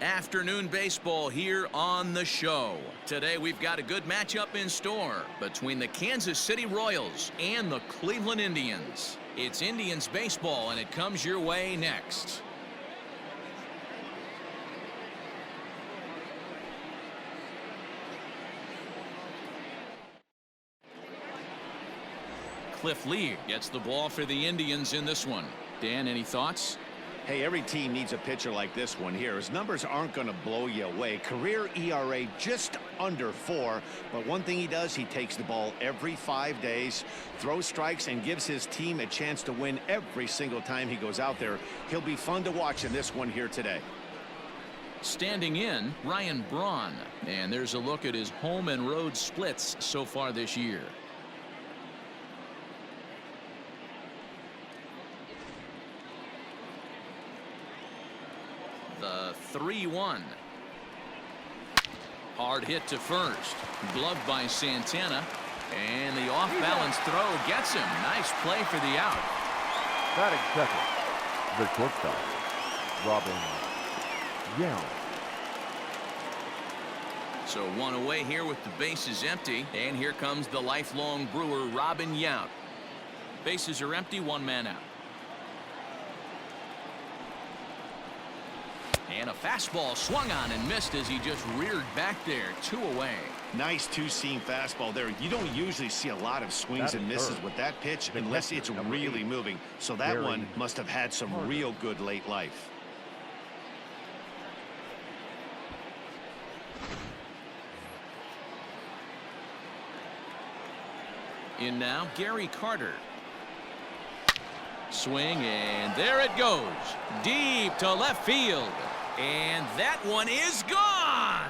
Afternoon baseball here on the show. Today we've got a good matchup in store between the Kansas City Royals and the Cleveland Indians. It's Indians baseball, and it comes your way next. Cliff Lee gets the ball for the Indians in this one. Dan, any thoughts? Hey, every team needs a pitcher like this one here. His numbers aren't going to blow you away. Career ERA just under 4. But one thing he does, he takes the ball every 5 days, throws strikes, and gives his team a chance to win every single time he goes out there. He'll be fun to watch in this one here today. Standing in, Ryan Braun. And there's a look at his home and road splits so far this year. The 3-1. Hard hit to first. Gloved by Santana. And the off-balance throw gets him. Nice play for the out. Batting second, the shortstop, Robin Yount. So one away here with the bases empty. And here comes the lifelong Brewer, Robin Yount. Bases are empty, one man out. And a fastball swung on and missed as he just reared back there. 2 away. Nice two-seam fastball there. You don't usually see a lot of swings and misses with that pitch unless it's really moving. So that one must have had some real good late life. In now, Gary Carter. Swing, and there it goes. Deep to left field. And that one is gone.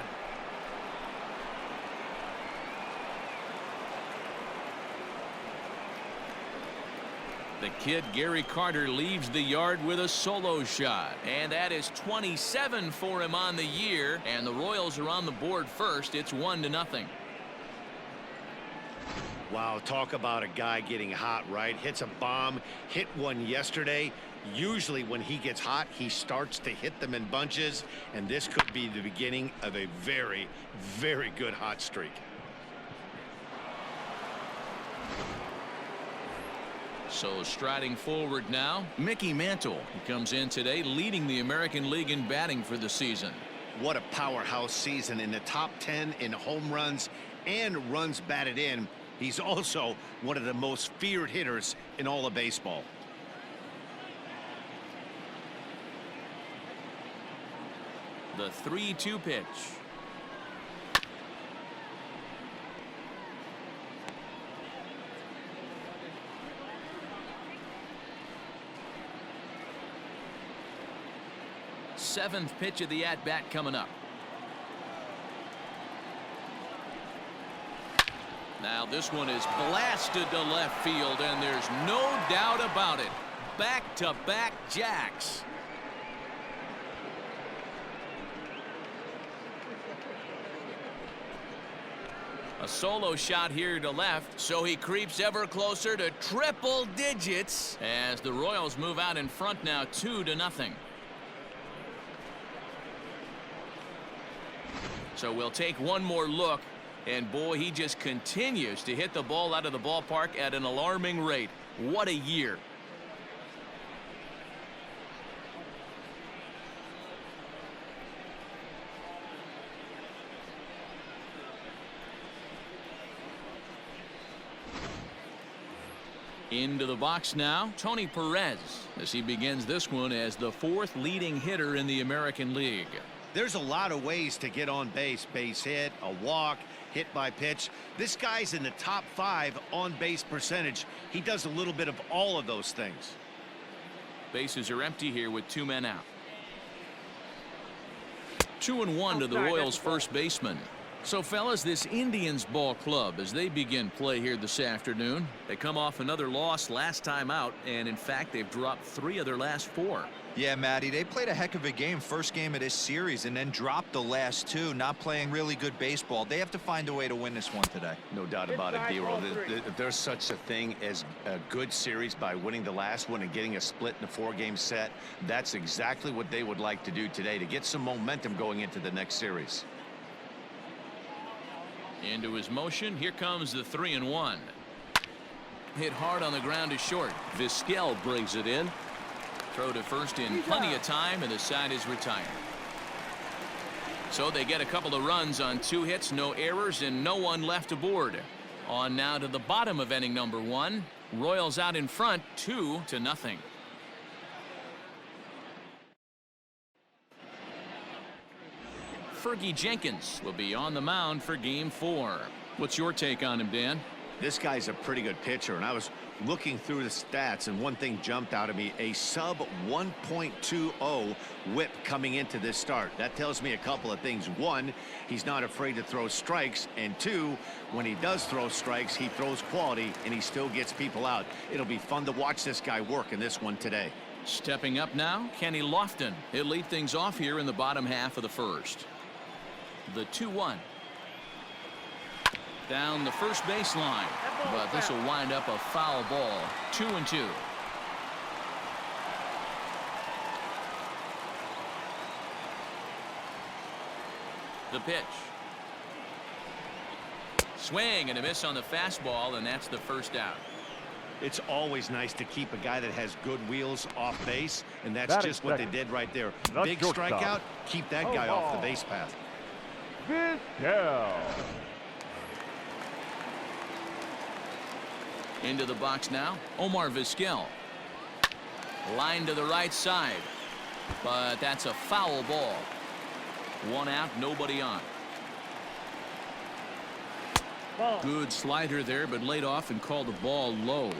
The kid Gary Carter leaves the yard with a solo shot. And that is 27 for him on the year. And the Royals are on the board first. It's 1-0. Wow, talk about a guy getting hot, right? Hits a bomb, hit one yesterday. Usually when he gets hot, he starts to hit them in bunches, and this could be the beginning of a very, very good hot streak. So striding forward now, Mickey Mantle. He comes in today leading the American League in batting for the season. What a powerhouse season, in the top 10 in home runs and runs batted in. He's also one of the most feared hitters in all of baseball. The 3-2 pitch. Seventh pitch of the at-bat coming up. Now this one is blasted to left field, and there's no doubt about it. Back-to-back jacks. A solo shot here to left, so he creeps ever closer to triple digits as the Royals move out in front now 2-0. So we'll take one more look. And boy, he just continues to hit the ball out of the ballpark at an alarming rate. What a year. Into the box now, Tony Perez, as he begins this one as the 4th leading hitter in the American League. There's a lot of ways to get on base. Base hit, a walk, hit by pitch. This guy's in the top 5 on base percentage. He does a little bit of all of those things. Bases are empty here with 2 men out. 2-1 to the Royals first baseman. So, fellas, this Indians ball club, as they begin play here this afternoon, they come off another loss last time out, and in fact, they've dropped 3 of their last 4. Yeah, Matty, they played a heck of a game, first game of this series, and then dropped the last 2, not playing really good baseball. They have to find a way to win this one today. No doubt about it, D-Roll. There's such a thing as a good series by winning the last one and getting a split in a 4-game set. That's exactly what they would like to do today to get some momentum going into the next series. Into his motion. Here comes the 3-1. Hit hard on the ground to short. Vizquel brings it in. Throw to first in plenty of time, and the side is retired. So they get a couple of runs on 2 hits, no errors, and no one left aboard. On now to the bottom of inning number 1. Royals out in front, 2-0. Fergie Jenkins will be on the mound for game 4. What's your take on him, Dan? This guy's a pretty good pitcher, and I was looking through the stats, and one thing jumped out at me: a sub 1.20 whip coming into this start. That tells me a couple of things. 1, he's not afraid to throw strikes, and 2, when he does throw strikes, he throws quality, and he still gets people out. It'll be fun to watch this guy work in this one today. Stepping up now, Kenny Lofton. He'll lead things off here in the bottom half of the first. The 2-1. Down the first baseline, but this will wind up a foul ball. 2-2. The pitch. Swing and a miss on the fastball, and that's the first out. It's always nice to keep a guy that has good wheels off base, and that's just what they did right there. Big strikeout, keep that guy off the base path. Vizquel. Into the box now, Omar Vizquel. Line to the right side, but that's a foul ball. 1 out, nobody on. Good slider there, but laid off and called the ball low.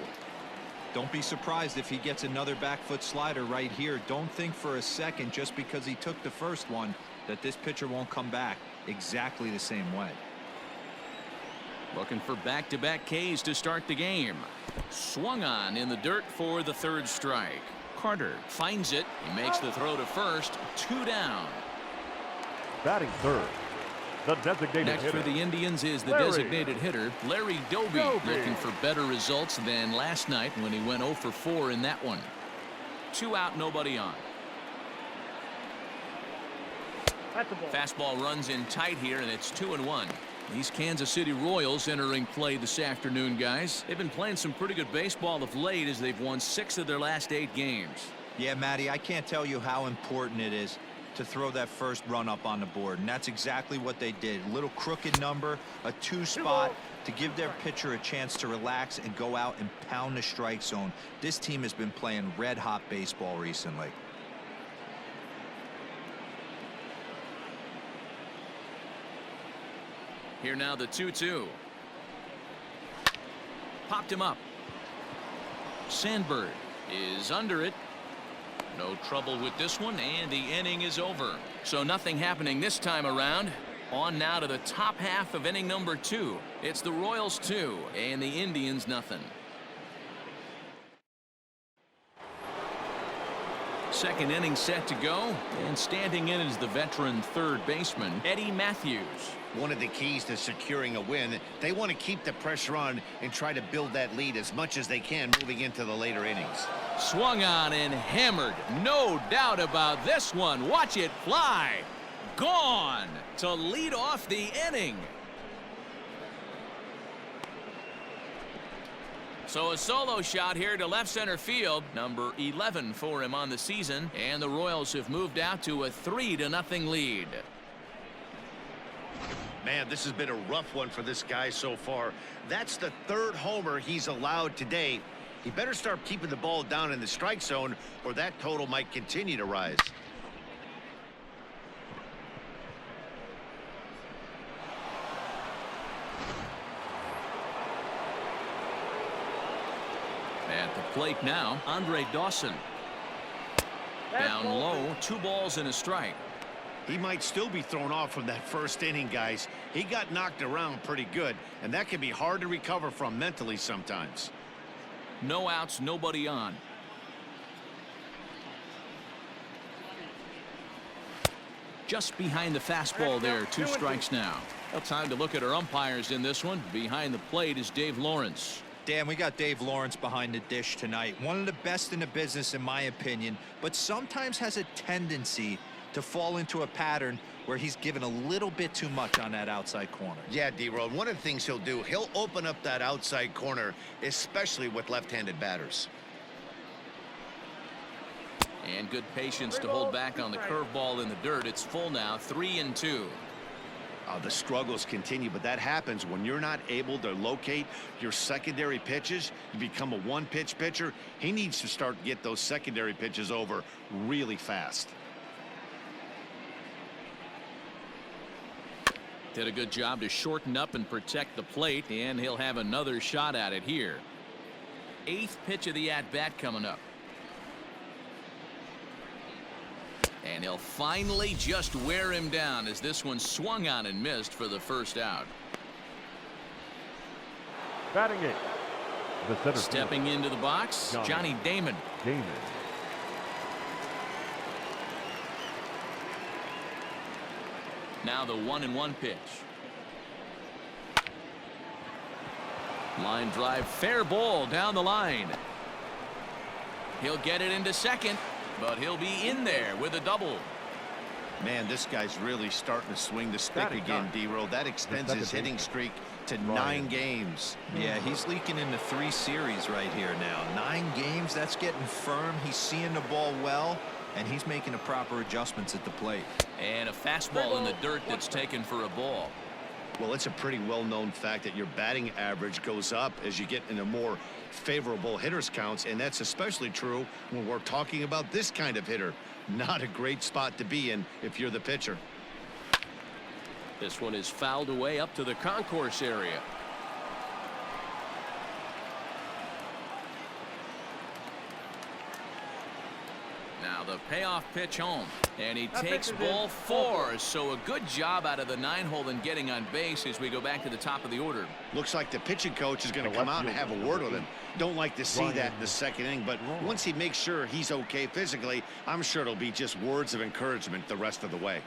Don't be surprised if he gets another back foot slider right here. Don't think for a second, just because he took the first one, that this pitcher won't come back exactly the same way. Looking for back-to-back Ks to start the game. Swung on in the dirt for the 3rd strike. Carter finds it. He makes the throw to first. 2 down. Batting third, the designated Next hitter. for the Indians is the designated hitter, Larry Doby, looking for better results than last night when he went 0 for 4 in that one. 2 out, nobody on. Fastball runs in tight here, and it's 2-1. These Kansas City Royals entering play this afternoon, guys. They've been playing some pretty good baseball of late as they've won 6 of their last 8 games. Yeah, Matty, I can't tell you how important it is to throw that first run up on the board, and that's exactly what they did. A little crooked number, a 2 spot to give their pitcher a chance to relax and go out and pound the strike zone. This team has been playing red-hot baseball recently. Here now the 2-2. Popped him up. Sandberg is under it. No trouble with this one, and the inning is over. So nothing happening this time around. On now to the top half of inning number 2. It's the Royals 2 and the Indians nothing. Second inning set to go, and standing in is the veteran 3rd baseman Eddie Matthews. One of the keys to securing a win, they want to keep the pressure on and try to build that lead as much as they can moving into the later innings. Swung on and hammered. No doubt about this one. Watch it fly. Gone to lead off the inning. So a solo shot here to left center field. Number 11 for him on the season. And the Royals have moved out to a 3-0 lead. Man, this has been a rough one for this guy so far. That's the 3rd homer he's allowed today. He better start keeping the ball down in the strike zone, or that total might continue to rise. At the plate now, Andre Dawson. Down low, 2 balls and a strike. He might still be thrown off from that first inning, guys. He got knocked around pretty good, and that can be hard to recover from mentally sometimes. No outs, nobody on. Just behind the fastball there, 2 strikes now. Well, time to look at our umpires in this one. Behind the plate is Dave Lawrence. Dan, we got Dave Lawrence behind the dish tonight. One of the best in the business, in my opinion, but sometimes has a tendency to fall into a pattern where he's given a little bit too much on that outside corner. Yeah, D-Road, one of the things he'll do, he'll open up that outside corner, especially with left-handed batters. And good patience to hold back on the curveball in the dirt. It's full now, 3-2. The struggles continue, but that happens when you're not able to locate your secondary pitches. You become a one-pitch pitcher. He needs to start to get those secondary pitches over really fast. Did a good job to shorten up and protect the plate, and he'll have another shot at it here. 8th pitch of the at-bat coming up. And he'll finally just wear him down as this one swung on and missed for the first out. Batting it. The center Stepping fielder, into the box, Johnny Damon. Now the 1-1 pitch. Line drive, fair ball down the line. He'll get it into second, but he'll be in there with a double. Man, this guy's really starting to swing the stick again, D-Roll. That extends his hitting streak to 9 games. Yeah, he's leaking into 3 series right here now. 9 games, that's getting firm. He's seeing the ball well, and he's making the proper adjustments at the plate. And a fastball in the dirt that's taken for a ball. Well, it's a pretty well-known fact that your batting average goes up as you get into more favorable hitters counts, and that's especially true when we're talking about this kind of hitter. Not a great spot to be in if you're the pitcher. This one is fouled away up to the concourse area. Now the payoff pitch home, and he takes ball 4. So a good job out of the 9-hole in getting on base as we go back to the top of the order. Looks like the pitching coach is going to come out and have a word with him. Don't like to see that in the second inning, but once he makes sure he's okay physically, I'm sure it'll be just words of encouragement the rest of the way.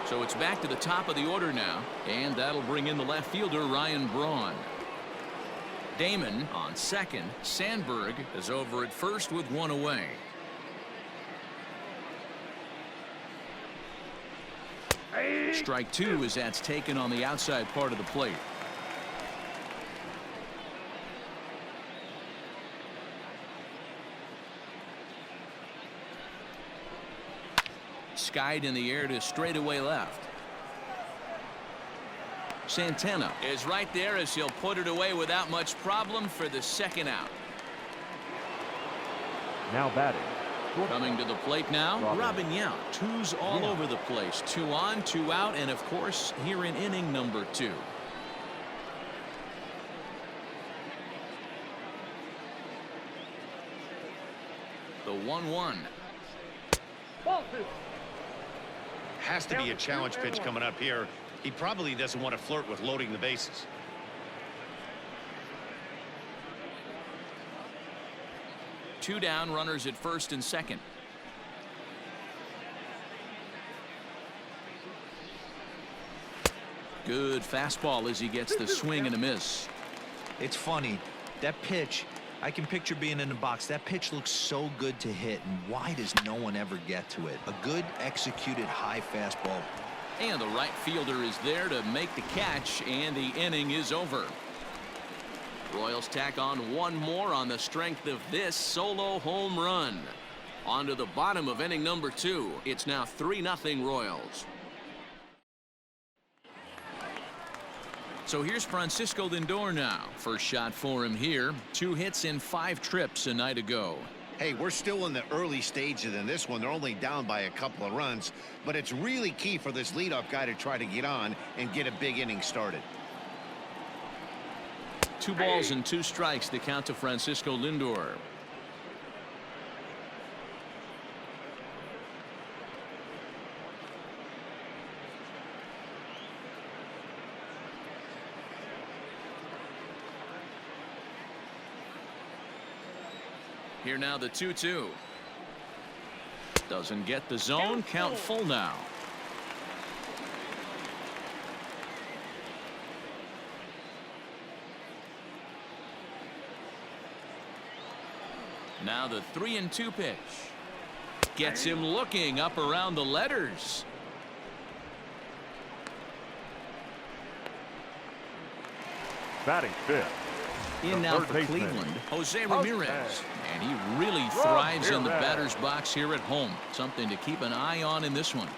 So it's back to the top of the order now, and that'll bring in the left fielder Ryan Braun. Damon on second. Sandberg is over at first with 1 away. Strike 2 as that's taken on the outside part of the plate. Skied in the air to straightaway left. Santana is right there as he'll put it away without much problem for the second out. Now batting. Coming to the plate now, Robin Yount. 2's all over the place. 2 on, 2 out, and of course here in inning number 2. The 1-1. Has to be a challenge pitch coming up here. He probably doesn't want to flirt with loading the bases. Two down, runners at first and second. Good fastball as he gets the swing and a miss. It's funny, that pitch, I can picture being in the box. That pitch looks so good to hit, and why does no one ever get to it? A good executed high fastball. And the right fielder is there to make the catch, and the inning is over. Royals tack on one more on the strength of this solo home run. On to the bottom of inning number 2. It's now 3-0 Royals. So here's Francisco Lindor now. First shot for him here. 2 hits in 5 trips a night ago. Hey, we're still in the early stages in this one. They're only down by a couple of runs, but it's really key for this leadoff guy to try to get on and get a big inning started. 2 balls and 2 strikes to count to Francisco Lindor. Here now the 2-2. Doesn't get the zone. Count full now. Now the 3-2 pitch. Gets him looking up around the letters. Batting fifth. In now for Cleveland, Jose Ramirez. And he really thrives in the batter's box here at home. Something to keep an eye on in this one.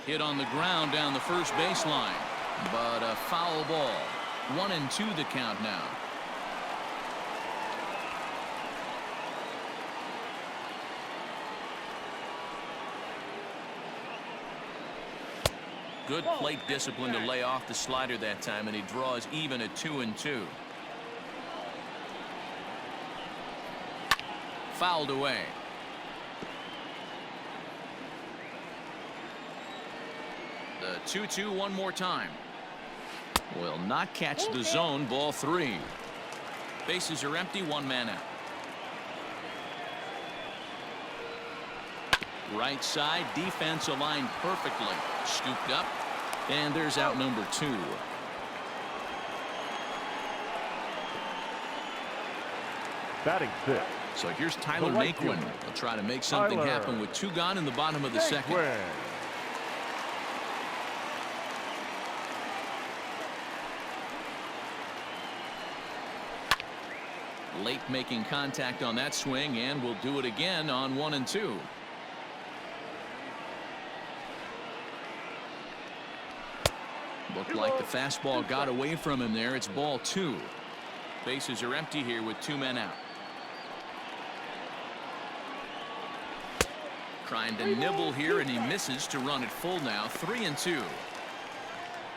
Hit on the ground down the first baseline, but a foul ball. 1-2 the count now. Good plate discipline to lay off the slider that time, and he draws even at 2-2. Fouled away. The 2-2 one more time. Will not catch the zone. Ball 3. Bases are empty. 1 man out. Right side defense aligned perfectly. Scooped up. And there's out number 2. Batting fifth. So here's Tyler Naquin. He'll try to make something happen with 2 gone in the bottom of the second. Late making contact on that swing, and will do it again on 1-2. Looked like the fastball got away from him there. It's ball 2. Bases are empty here with 2 men out. Trying to nibble here, and he misses to run it full now. 3-2.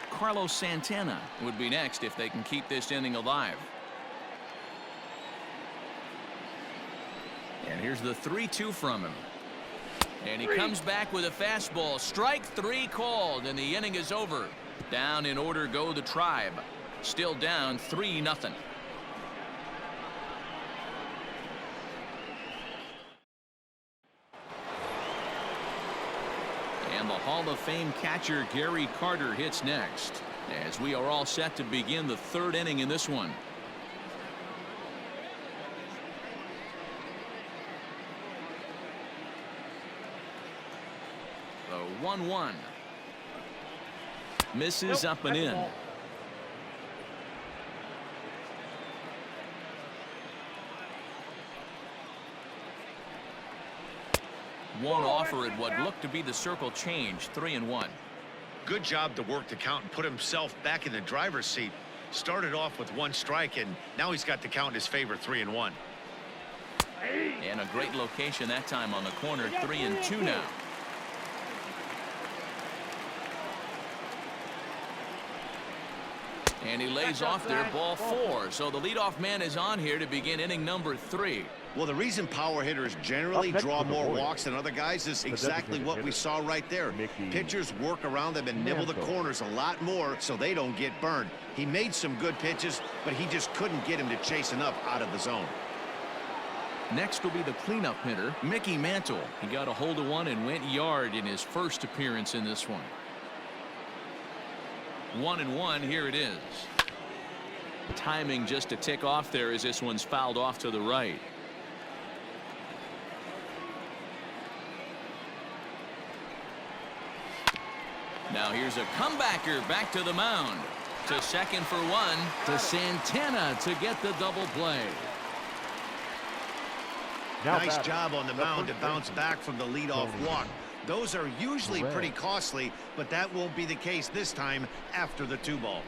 Carlos Santana would be next if they can keep this inning alive. And here's the 3-2 from him. And he comes back with a fastball. Strike 3 called, and the inning is over. Down in order go the Tribe. Still down 3-0. And the Hall of Fame catcher Gary Carter hits next, as we are all set to begin the 3rd inning in this one. The 1-1. Misses up and in. Won't offer it what looked to be the circle change. 3-1. Good job to work the count and put himself back in the driver's seat. Started off with 1 strike, and now he's got the count in his favor. 3-1. And a great location that time on the corner. 3-2 now. And he lays off there. Ball 4. So the leadoff man is on here to begin inning number 3. Well, the reason power hitters generally draw more walks than other guys is exactly what we saw right there. Pitchers work around them and nibble the corners a lot more so they don't get burned. He made some good pitches, but he just couldn't get him to chase enough out of the zone. Next will be the cleanup hitter, Mickey Mantle. He got a hold of one and went yard in his first appearance in this one. 1-1. Here it is. Timing just to tick off there as this one's fouled off to the right. Now here's a comebacker back to the mound. To second for 1. To Santana to get the double play. Nice job on the mound to bounce back from the leadoff walk. Those are usually pretty costly, but that won't be the case this time after the 2-ball.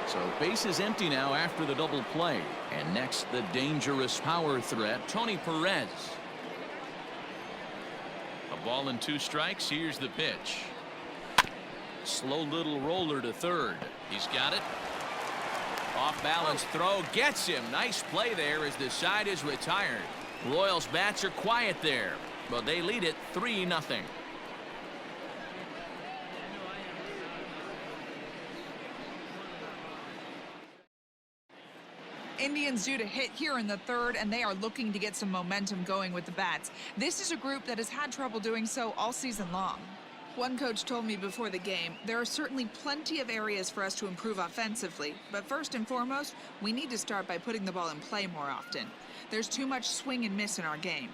So base is empty now after the double play. And next, the dangerous power threat, Tony Perez. A ball and 2 strikes. Here's the pitch. Slow little roller to third. He's got it. Off-balance throw gets him. Nice play there as the side is retired. Royals bats are quiet there, but they lead it 3-0. Indians due to hit here in the third, and they are looking to get some momentum going with the bats. This is a group that has had trouble doing so all season long. One coach told me before the game, there are certainly plenty of areas for us to improve offensively, but first and foremost, we need to start by putting the ball in play more often. There's too much swing and miss in our game.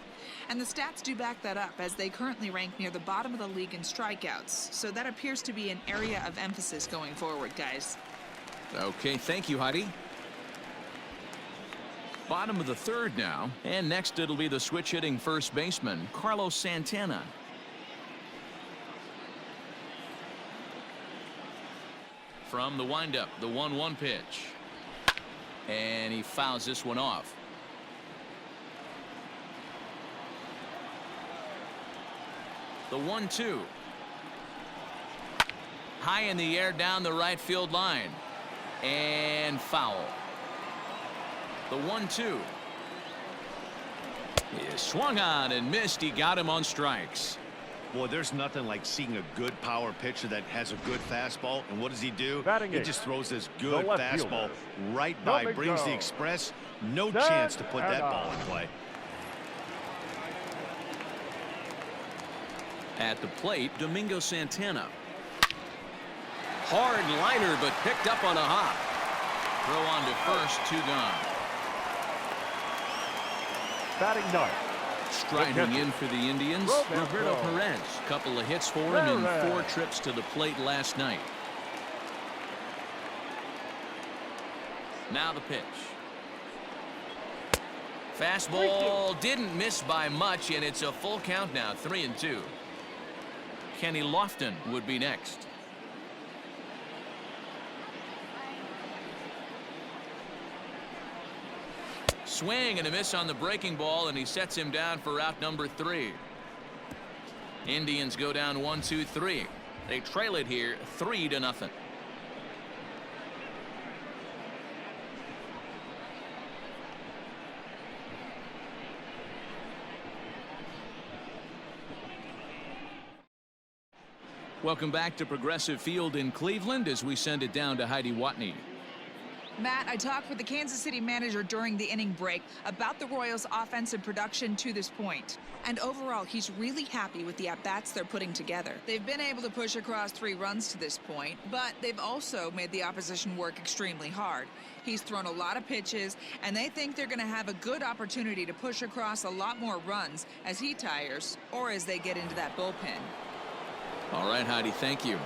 And the stats do back that up, as they currently rank near the bottom of the league in strikeouts, so that appears to be an area of emphasis going forward, guys. Okay, thank you, Heidi. Bottom of the third now, and next it'll be the switch-hitting first baseman, Carlos Santana. From the windup, the 1-1 pitch. And he fouls this one off. The 1-2. High in the air down the right field line. And foul. The 1-2. He swung on and missed. He got him on strikes. Boy, there's nothing like seeing a good power pitcher that has a good fastball. And what does he do? Batting He eight. just throws this good left fastball fielder. right by, Domingo. brings the express. No Set chance to put and that ball on. in play. At the plate, Domingo Santana. Hard liner, but picked up on a hop. Throw on to first, 2 gone. Batting ninth. Striding in for the Indians, Roberto Perez. Couple of hits for him in 4 trips to the plate last night. Now the pitch. Fastball didn't miss by much, and it's a full count now, 3-2. Kenny Lofton would be next. Swing and a miss on the breaking ball, and he sets him down for out number 3. Indians go down 1-2-3. They trail it here 3-0. Welcome back to Progressive Field in Cleveland as we send it down to Heidi Watney. Matt, I talked with the Kansas City manager during the inning break about the Royals' offensive production to this point. And overall, he's really happy with the at-bats they're putting together. They've been able to push across 3 runs to this point, but they've also made the opposition work extremely hard. He's thrown a lot of pitches, and they think they're going to have a good opportunity to push across a lot more runs as he tires or as they get into that bullpen. All right, Heidi, thank you.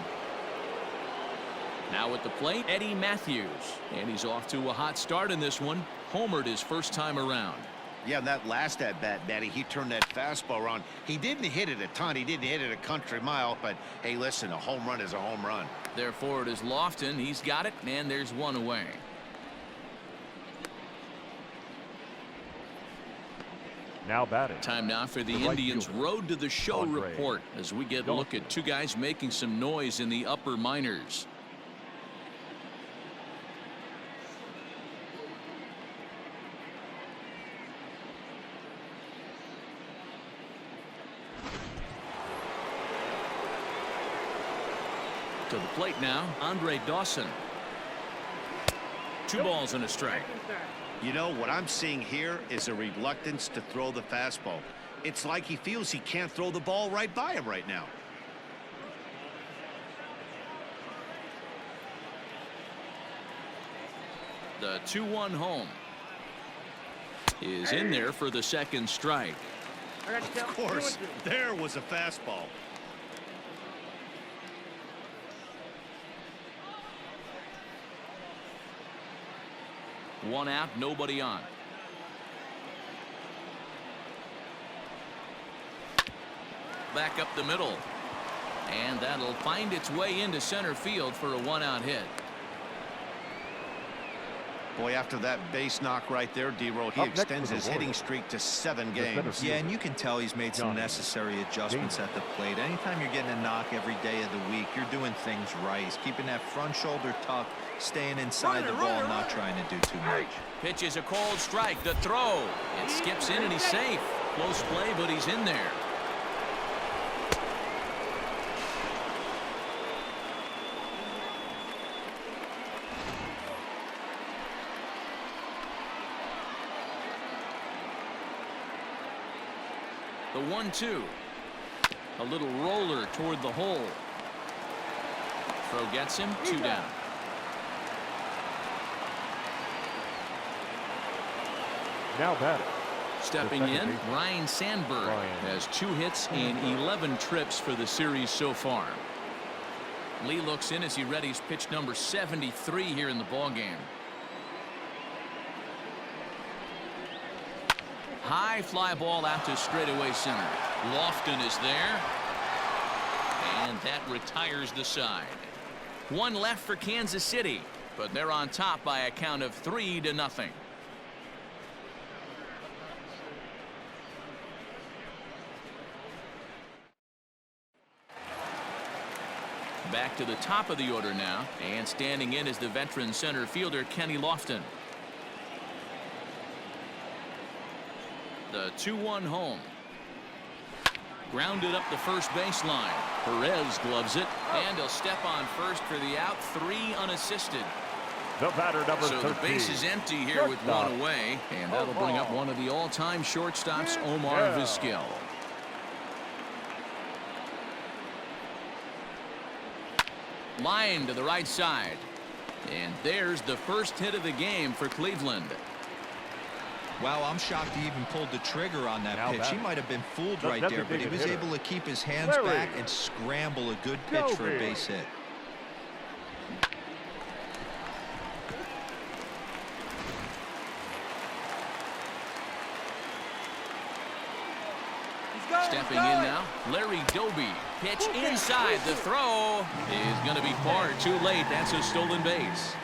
Now at the plate, Eddie Matthews. And he's off to a hot start in this one. Homered his first time around. Yeah, that last at-bat, Matty, he turned that fastball around. He didn't hit it a ton. He didn't hit it a country mile. But, hey, listen, a home run is a home run. Therefore, it is Lofton. He's got it, and there's 1 away. Now batting. Time now for the The right Indians' fielder, Road to the Show Andre report as we get a look at 2 guys making some noise in the upper minors. To the plate now, Andre Dawson. 2 balls and a strike. You know, what I'm seeing here is a reluctance to throw the fastball. It's like he feels he can't throw the ball right by him right now. The 2-1 home is in there for the second strike. Of course, there was a fastball. One out, nobody on. Back up the middle. And that'll find its way into center field for a 1-out hit. Boy, after that base knock right there, D-Roll, he Up next extends for the his hitting Royals, streak to 7 the center games. Yeah, and you can tell he's made some Johnny necessary adjustments at the plate. Anytime you're getting a knock every day of the week, you're doing things right. He's keeping that front shoulder tucked, staying inside the ball, not trying to do too much. Pitch is a cold strike. The throw. It skips in and he's safe. Close play, but he's in there. The 1-2. A little roller toward the hole. Throw gets him. 2 down. Now batting. Stepping in, Ryan Sandberg has 2 hits and 11 trips for the series so far. Lee looks in as he readies pitch number 73 here in the ballgame. High fly ball out to straightaway center. Lofton is there. And that retires the side. 1 left for Kansas City, but they're on top by a count of 3-0. Back to the top of the order now, and standing in is the veteran center fielder Kenny Lofton. The 2-1 home. Grounded up the first baseline. Perez gloves it, and he'll step on first for the out. 3 unassisted. The batter, number So 13. the base is empty here with Shortstop. 1 away, and that'll bring up one of the all-time shortstops, Omar Vizquel. Line to the right side. And there's the first hit of the game for Cleveland. Wow, I'm shocked he even pulled the trigger on that Now pitch. He batting. might have been fooled The right there, but he designated was hitter. able to keep his hands Larry. back and scramble a good pitch for a base hit. Stepping in now, Larry Doby. Pitch inside. The throw is going to be far too late. That's a stolen base.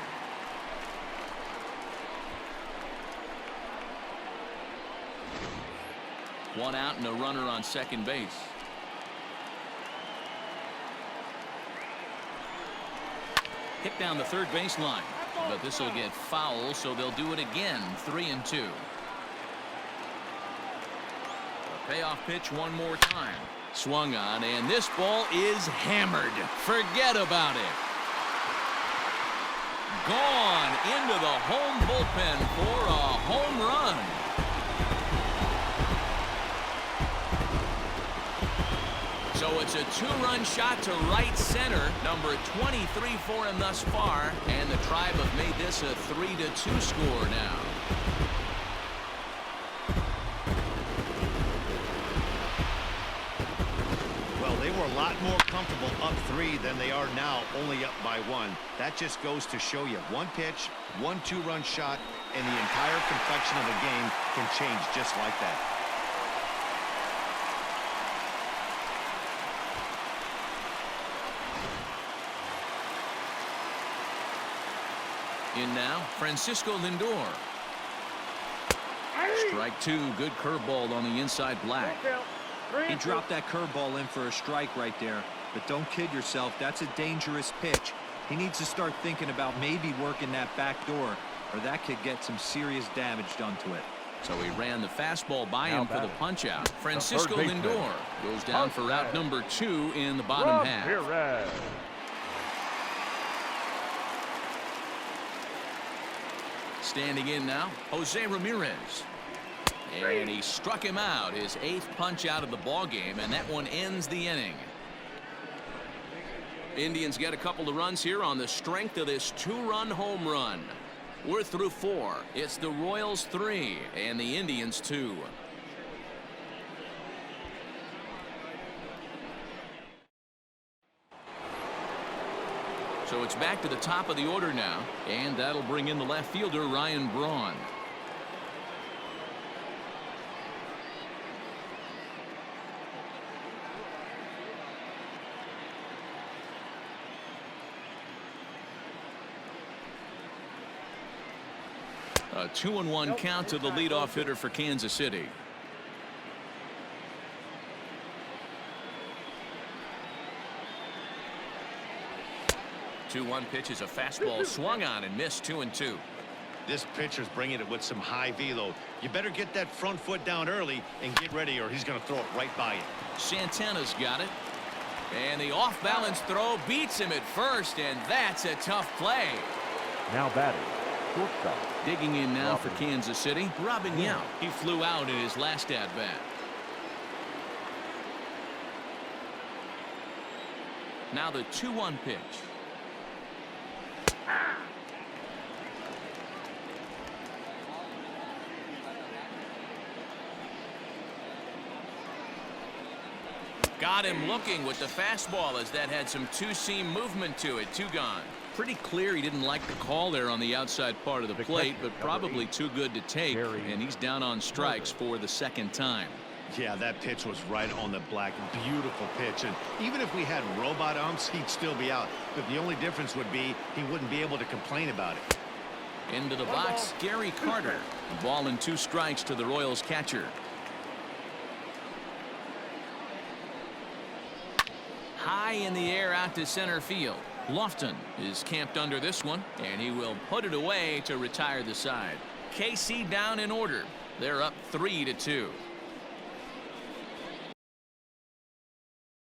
One out and a runner on second base. Hit down the third baseline, but this will get foul, so they'll do it again. 3-2. Payoff pitch one more time. Swung on, and this ball is hammered. Forget about it. Gone into the home bullpen for a home run. So it's a 2-run shot to right center. Number 23 for him thus far. And the Tribe have made this a 3-2 score now. They were a lot more comfortable up 3 than they are now, only up by 1. That just goes to show you 1 pitch, 1 2-run shot, and the entire complexion of a game can change just like that. In now, Francisco Lindor. Strike 2, good curveball on the inside black. He dropped that curveball in for a strike right there. But don't kid yourself, that's a dangerous pitch. He needs to start thinking about maybe working that back door, or that could get some serious damage done to it. So he ran the fastball by Now him for the batting. punch-out. Francisco third baseman. Lindor goes down for route number 2 in the bottom half. Perez. Standing in now, Jose Ramirez. And he struck him out, his 8th punch out of the ball game, and that one ends the inning. Indians get a couple of runs here on the strength of this 2-run home run. We're through 4. It's the Royals 3 and the Indians 2. So it's back to the top of the order now, and that'll bring in the left fielder Ryan Braun. A 2-1 count to the leadoff hitter for Kansas City. The 2-1 pitch is a fastball swung on and missed. 2-2. This pitcher's bringing it with some high velo. You better get that front foot down early and get ready, or he's going to throw it right by you. Santana's got it. And the off-balance throw beats him at first, and that's a tough play. Now batting, shortstop. Digging in now Robin. for Kansas City, Robin Yount. He flew out in his last at-bat. Now the 2-1 pitch. Got him looking with the fastball as that had some two-seam movement to it. 2 gone. Pretty clear he didn't like the call there on the outside part of the plate, but probably too good to take, and he's down on strikes for the second time. Yeah, that pitch was right on the black. Beautiful pitch. And even if we had robot umps, he'd still be out. But the only difference would be he wouldn't be able to complain about it. Into the box, Gary Carter. Ball and 2 strikes to the Royals catcher. High in the air out to center field. Lofton is camped under this one, and he will put it away to retire the side. KC down in order. They're up 3-2.